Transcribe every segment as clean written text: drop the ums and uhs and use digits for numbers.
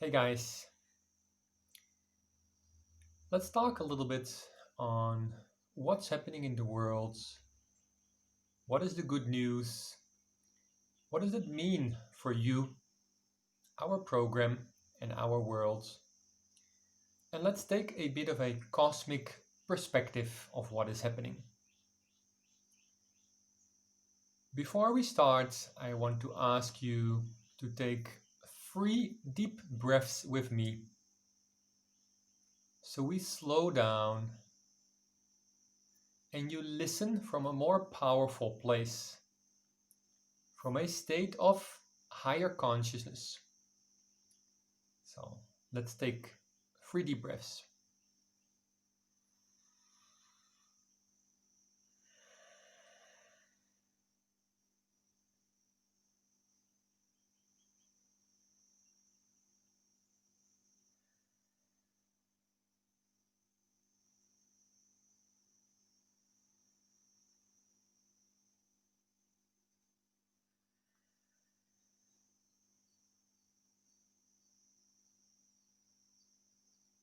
Hey guys, let's talk a little bit on what's happening in the world. What is the good news? What does it mean for you, our program, and our world? And let's take a bit of a cosmic perspective of what is happening. Before we start, I want to ask you to take 3 deep breaths with me so we slow down and you listen from a more powerful place, from a state of higher consciousness. So let's take 3 deep breaths.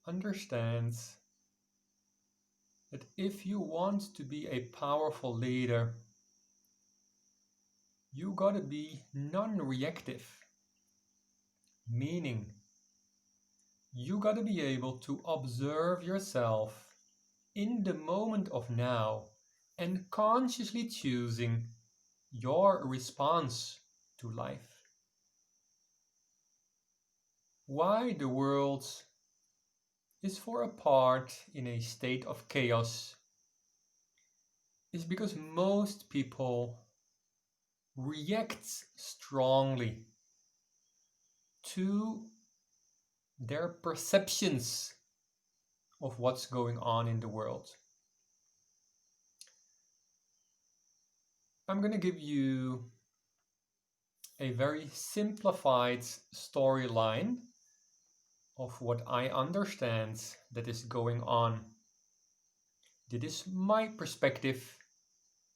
Understand that if you want to be a powerful leader, you gotta be non-reactive, meaning you gotta be able to observe yourself in the moment of now and consciously choosing your response to life. Why the world is for a part in a state of chaos is because most people react strongly to their perceptions of what's going on in the world. I'm going to give you a very simplified storyline of what I understand that is going on. This is my perspective.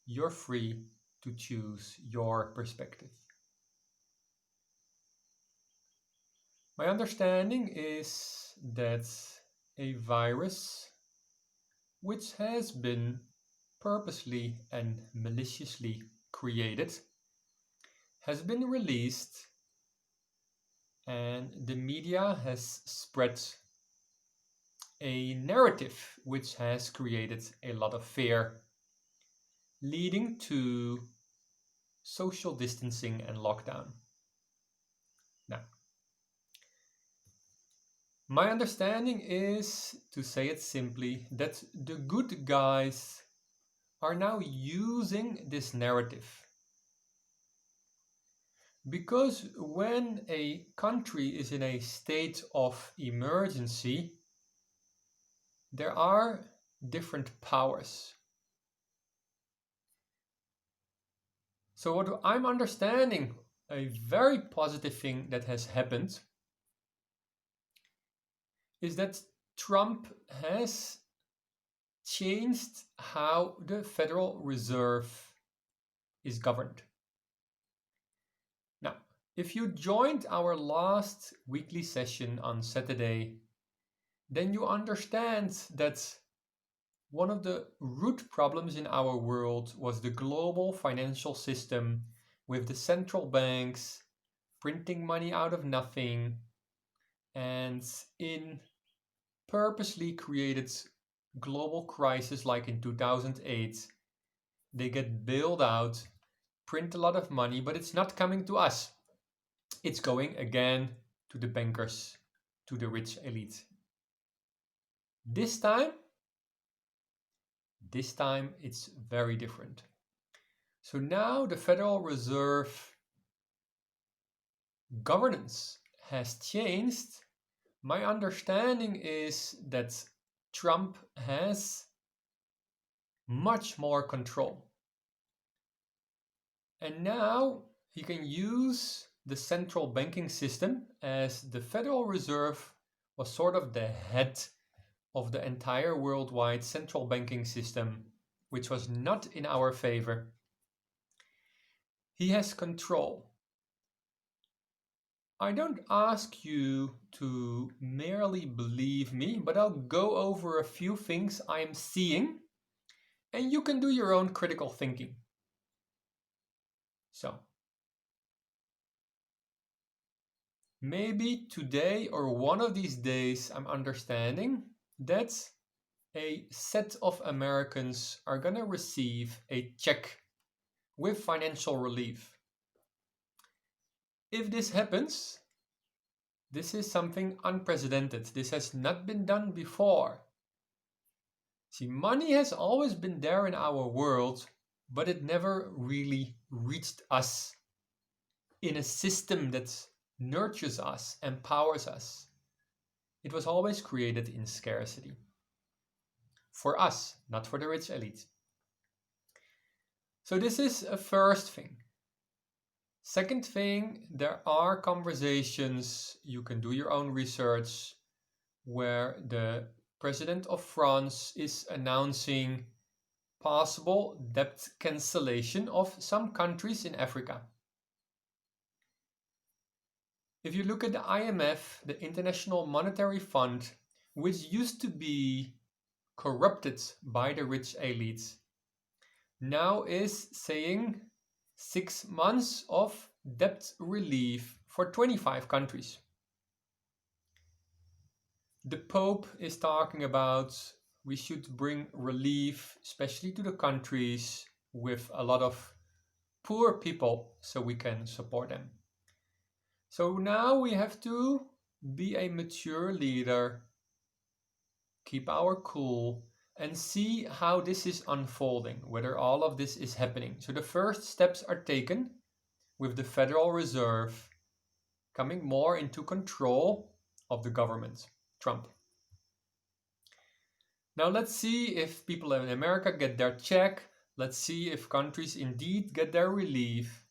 You're free to choose your perspective. My understanding is that a virus, which has been purposely and maliciously created, has been released, and the media has spread a narrative which has created a lot of fear, leading to social distancing and lockdown. Now, my understanding is, to say it simply, that the good guys are now using this narrative. Because when a country is in a state of emergency, there are different powers. So what I'm understanding, a very positive thing that has happened, is that Trump has changed how the Federal Reserve is governed. Now, if you joined our last weekly session on Saturday, then you understand that one of the root problems in our world was the global financial system with the central banks printing money out of nothing, and in purposely created global crisis like in 2008, they get bailed out, print a lot of money, but it's not coming to us. It's going again to the bankers, to the rich elite. This time, it's very different. So now the Federal Reserve governance has changed. My understanding is that Trump has much more control. And now he can use the central banking system, as the Federal Reserve was sort of the head of the entire worldwide central banking system, which was not in our favor. He has control. I don't ask you to merely believe me, but I'll go over a few things I'm seeing, and you can do your own critical thinking. So, maybe today or one of these days I'm understanding that a set of Americans are going to receive a check with financial relief. If this happens, this is something unprecedented. This has not been done before. See, money has always been there in our world, but it never really reached us in a system that nurtures us, empowers us. It was always created in scarcity. For us, not for the rich elite. So this is a first thing. Second thing, there are conversations, you can do your own research, where the president of France is announcing possible debt cancellation of some countries in Africa. If you look at the IMF, the International Monetary Fund, which used to be corrupted by the rich elites, now is saying 6 months of debt relief for 25 countries. The Pope is talking about we should bring relief, especially to the countries with a lot of poor people, so we can support them. So now we have to be a mature leader, keep our cool, and see how this is unfolding, whether all of this is happening. So the first steps are taken with the Federal Reserve coming more into control of the government, Trump. Now let's see if people in America get their check. Let's see if countries indeed get their relief.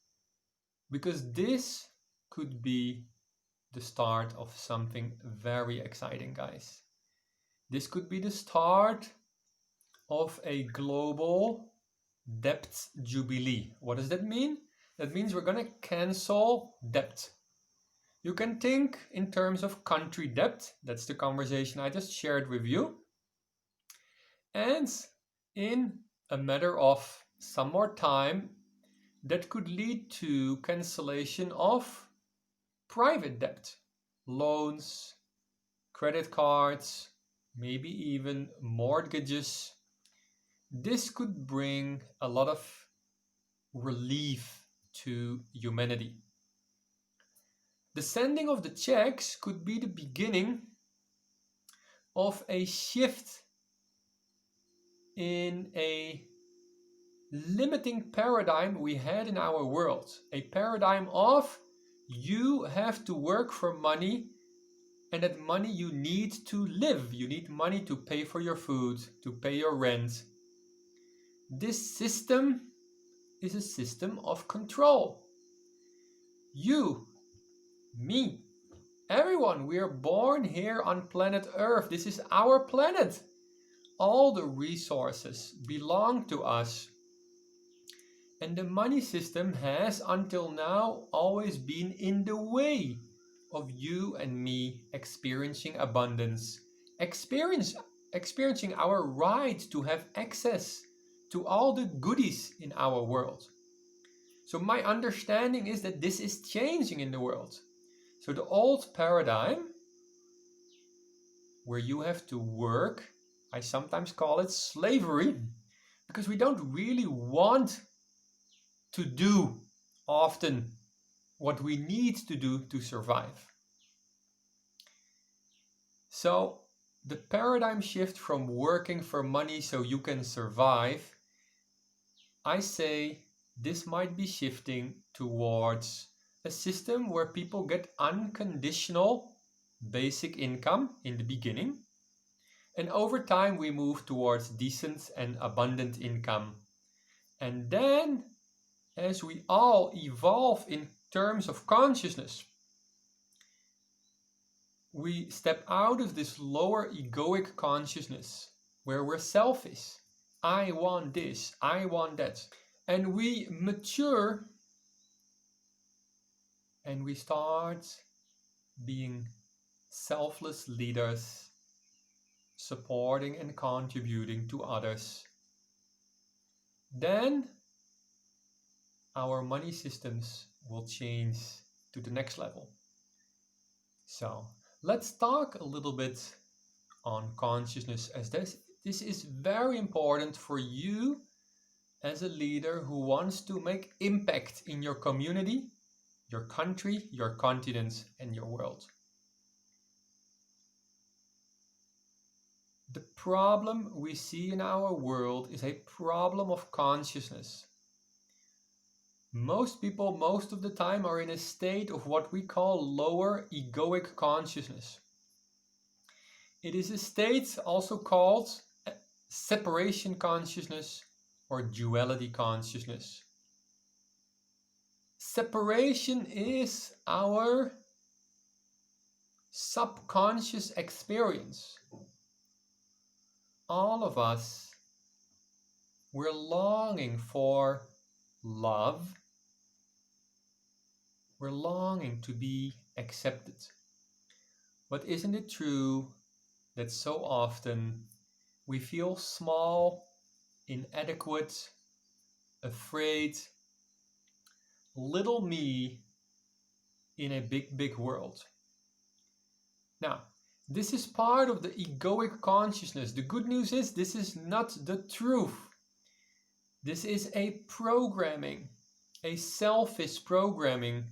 Because this could be the start of something very exciting, guys. This could be the start of a global debt jubilee. What does that mean? That means we're going to cancel debt. You can think in terms of country debt. That's the conversation I just shared with you. And in a matter of some more time, that could lead to cancellation of private debt, loans, credit cards, maybe even mortgages. This could bring a lot of relief to humanity. The sending of the checks could be the beginning of a shift in a limiting paradigm we had in our world. A paradigm of you have to work for money, and that money you need to live. You need money to pay for your food, to pay your rent. This system is a system of control. You, me, everyone, we are born here on planet Earth. This is our planet. All the resources belong to us. And the money system has until now always been in the way of you and me experiencing abundance, experiencing our right to have access to all the goodies in our world. So my understanding is that this is changing in the world. So the old paradigm, where you have to work, I sometimes call it slavery, because we don't really want to do often what we need to do to survive. So the paradigm shift from working for money so you can survive, I say this might be shifting towards a system where people get unconditional basic income in the beginning, and over time we move towards decent and abundant income. And then, as we all evolve in terms of consciousness, we step out of this lower egoic consciousness where we're selfish. I want this, I want that. And we mature and we start being selfless leaders, supporting and contributing to others, then our money systems will change to the next level. So let's talk a little bit on consciousness, as this is very important for you as a leader who wants to make impact in your community, your country, your continent, and your world. The problem we see in our world is a problem of consciousness. Most people, most of the time, are in a state of what we call lower egoic consciousness. It is a state also called separation consciousness or duality consciousness. Separation is our subconscious experience. All of us, we're longing for love. We're longing to be accepted. But isn't it true that so often we feel small, inadequate, afraid, little me in a big, big world? Now, this is part of the egoic consciousness. The good news is this is not the truth. This is a programming, a selfish programming,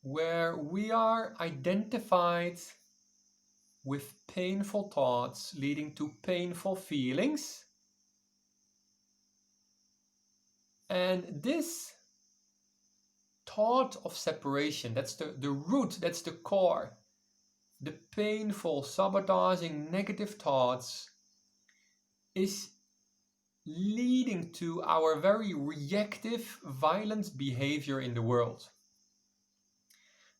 where we are identified with painful thoughts leading to painful feelings. And this thought of separation, that's the root, that's the core. The painful, sabotaging, negative thoughts is leading to our very reactive, violent behavior in the world.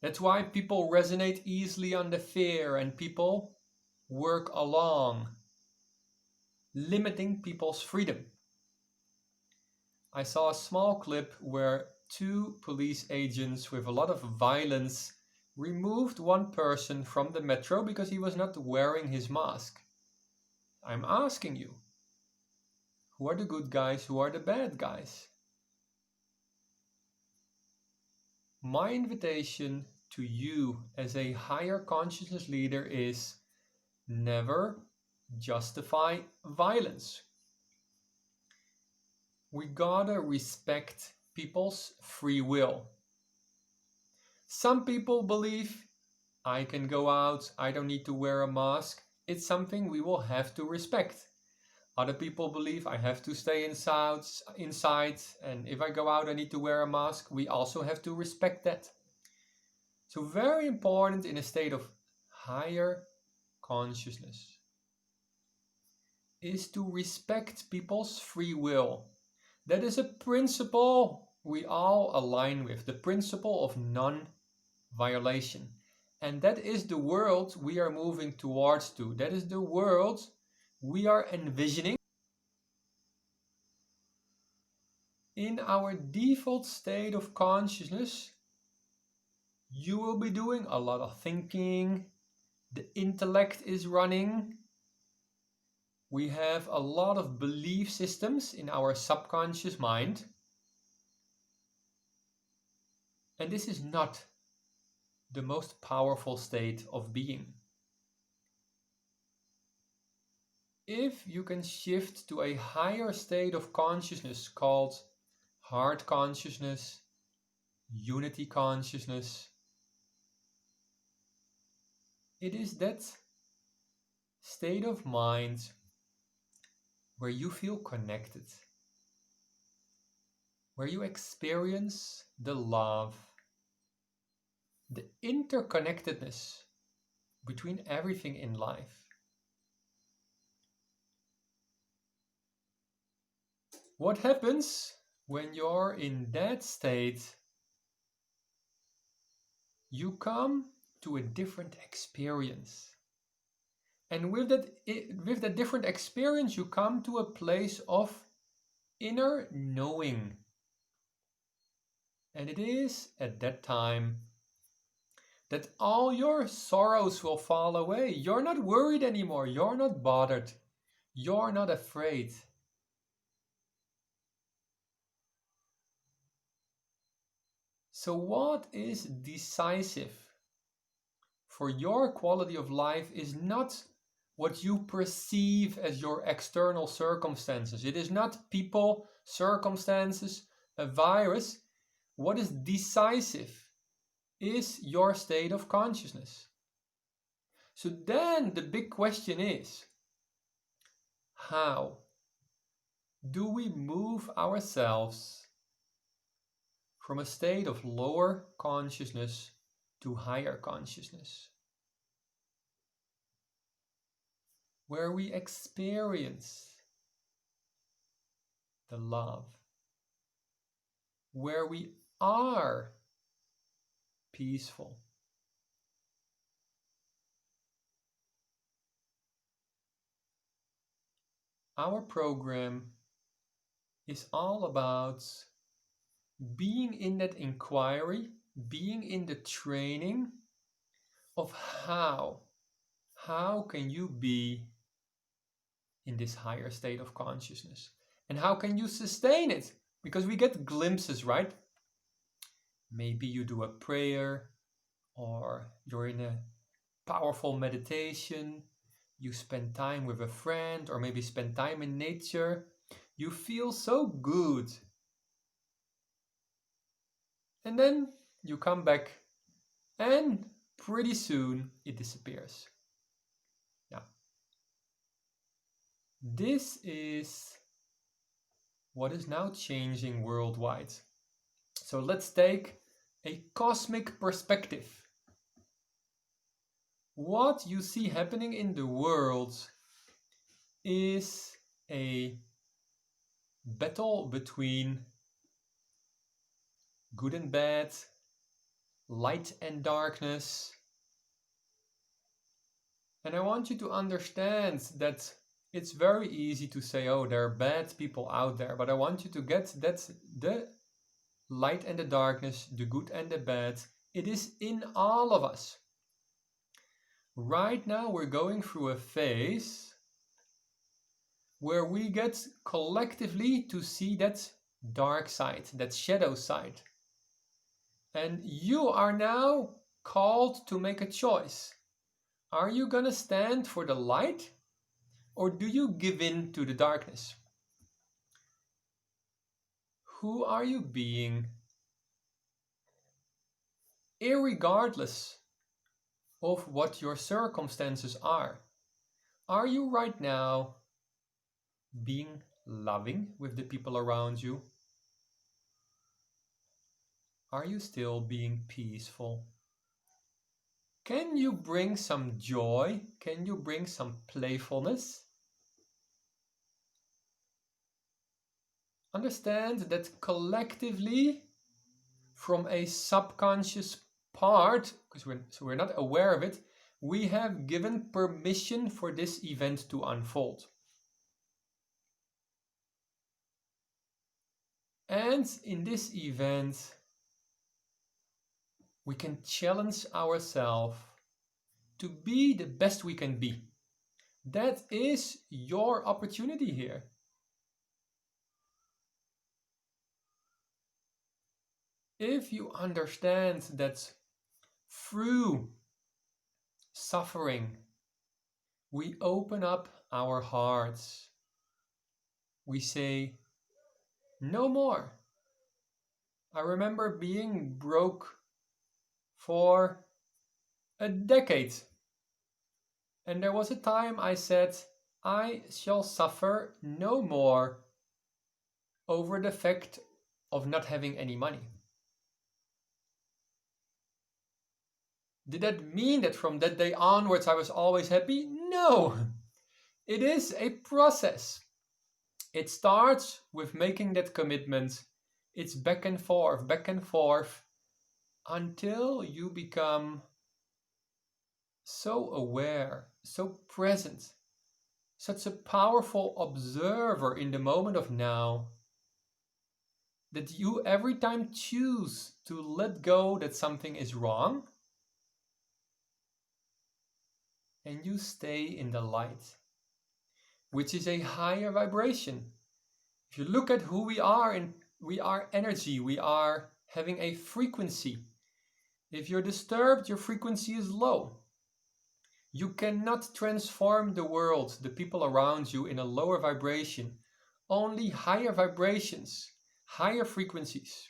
That's why people resonate easily on the fear and people work along, limiting people's freedom. I saw a small clip where 2 police agents with a lot of violence removed one person from the metro because he was not wearing his mask. I'm asking you, who are the good guys, who are the bad guys? My invitation to you as a higher consciousness leader is never justify violence. We gotta respect people's free will. Some people believe I can go out, I don't need to wear a mask. It's something we will have to respect. Other people believe I have to stay inside, and if I go out I need to wear a mask. We also have to respect that. So very important in a state of higher consciousness is to respect people's free will. That is a principle we all align with, the principle of non-violation. And that is the world we are moving towards to. That is the world we are envisioning. In our default state of consciousness, you will be doing a lot of thinking, the intellect is running. We have a lot of belief systems in our subconscious mind. And this is not the most powerful state of being. If you can shift to a higher state of consciousness called heart consciousness, unity consciousness, it is that state of mind where you feel connected, where you experience the love, the interconnectedness between everything in life. What happens when you're in that state? You come to a different experience. And with that different experience, you come to a place of inner knowing. And it is at that time that all your sorrows will fall away. You're not worried anymore. You're not bothered. You're not afraid. So, what is decisive for your quality of life is not what you perceive as your external circumstances. It is not people, circumstances, a virus. What is decisive is your state of consciousness. So then the big question is, how do we move ourselves from a state of lower consciousness to higher consciousness, where we experience the love, where we are peaceful? Our program is all about being in that inquiry, being in the training of how can you be in this higher state of consciousness, and how can you sustain it? Because we get glimpses, right? Maybe you do a prayer, or you're in a powerful meditation, you spend time with a friend, or maybe spend time in nature. You feel so good. And then you come back, and pretty soon it disappears. Now, this is what is now changing worldwide. So let's take a cosmic perspective. What you see happening in the world is a battle between good and bad, light and darkness. And I want you to understand that it's very easy to say, oh, there are bad people out there, but I want you to get that the light and the darkness, the good and the bad, it is in all of us. Right now we're going through a phase where we get collectively to see that dark side, that shadow side. And you are now called to make a choice. Are you going to stand for the light, or do you give in to the darkness? Who are you being? Irregardless of what your circumstances are you right now being loving with the people around you? Are you still being peaceful? Can you bring some joy? Can you bring some playfulness? Understand that collectively, from a subconscious part, because we're not aware of it, we have given permission for this event to unfold. And in this event, we can challenge ourselves to be the best we can be. That is your opportunity here. If you understand that through suffering, we open up our hearts, we say, no more. I remember being broke for a decade. And there was a time I said, I shall suffer no more over the fact of not having any money. Did that mean that from that day onwards I was always happy? No! It is a process. It starts with making that commitment. It's back and forth, until you become so aware, so present, such a powerful observer in the moment of now, that you every time choose to let go that something is wrong, and you stay in the light, which is a higher vibration. If you look at who we are energy, we are having a frequency. If you're disturbed, your frequency is low. You cannot transform the world, the people around you, in a lower vibration. Only higher vibrations, higher frequencies.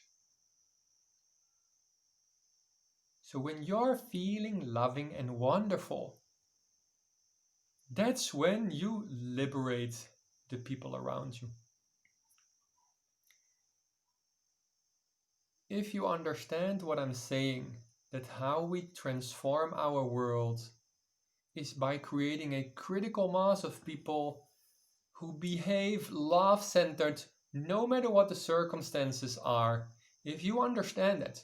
So when you're feeling loving and wonderful, that's when you liberate the people around you. If you understand what I'm saying, that how we transform our world is by creating a critical mass of people who behave love-centered no matter what the circumstances are. If you understand that,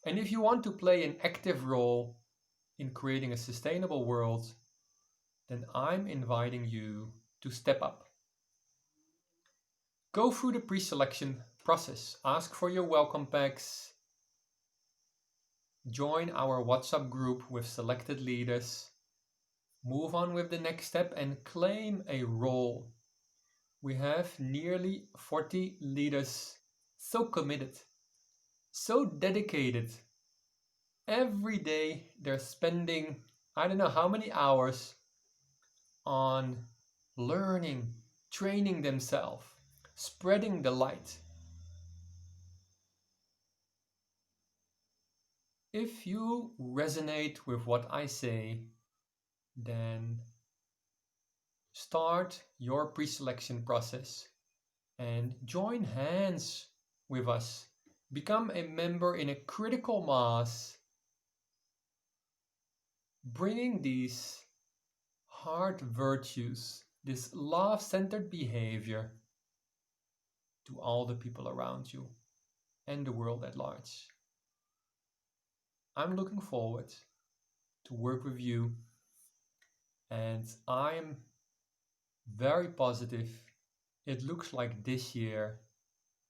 and if you want to play an active role in creating a sustainable world, then I'm inviting you to step up. Go through the pre-selection process. Ask for your welcome packs. Join our WhatsApp group with selected leaders. Move on with the next step and claim a role. We have nearly 40 leaders so committed, so dedicated. Every day they're spending I don't know how many hours on learning, training themselves, spreading the light. If you resonate with what I say, then start your pre-selection process and join hands with us. Become a member in a critical mass, bringing these heart virtues, this love-centered behavior to all the people around you and the world at large. I'm looking forward to work with you, and I'm very positive. It looks like this year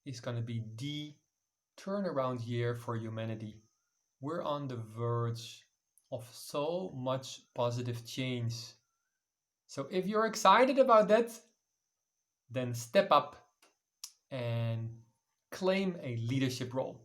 is going to be the turnaround year for humanity. We're on the verge of so much positive change. So if you're excited about that, then step up and claim a leadership role.